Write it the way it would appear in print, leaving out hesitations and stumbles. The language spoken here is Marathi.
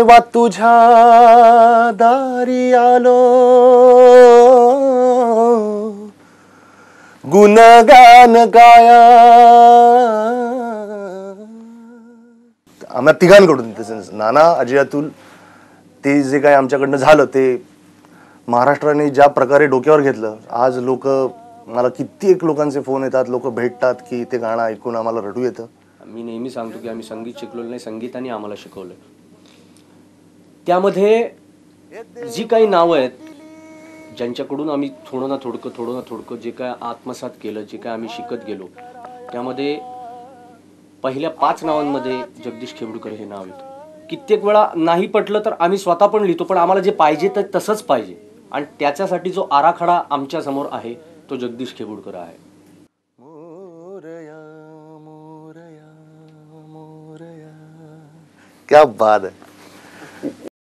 जेव्हा तुझ्या दारी आलो गुणगान गाया आम्हा तिघांकडून नाना अजय अतुल ते जे काही आमच्याकडनं झालं ते महाराष्ट्राने ज्या प्रकारे डोक्यावर घेतलं. आज लोक मला कित्येक लोकांचे फोन येतात, लोक भेटतात की ते गाणं ऐकून आम्हाला रडू येतं. मी नेहमी सांगतो की आम्ही संगीत शिकलेलो नाही, संगीताने आम्हाला शिकवलं. त्यामध्ये जी काही नावं आहेत ज्यांच्याकडून आम्ही थोडं ना थोडकं जे काय आत्मसात केलं, जे काय आम्ही शिकत गेलो, त्यामध्ये पहिल्या 5 नावांमध्ये जगदीश खेबडूकर हे नाव येतं. कित्येक वेळा नाही पटलं तर आम्ही स्वतः पण लिहितो, पण आम्हाला जे पाहिजे तर तसंच पाहिजे आणि त्याच्यासाठी जो आराखडा आमच्या समोर आहे तो जगदीश खेबडूकर आहे. क्या बात है.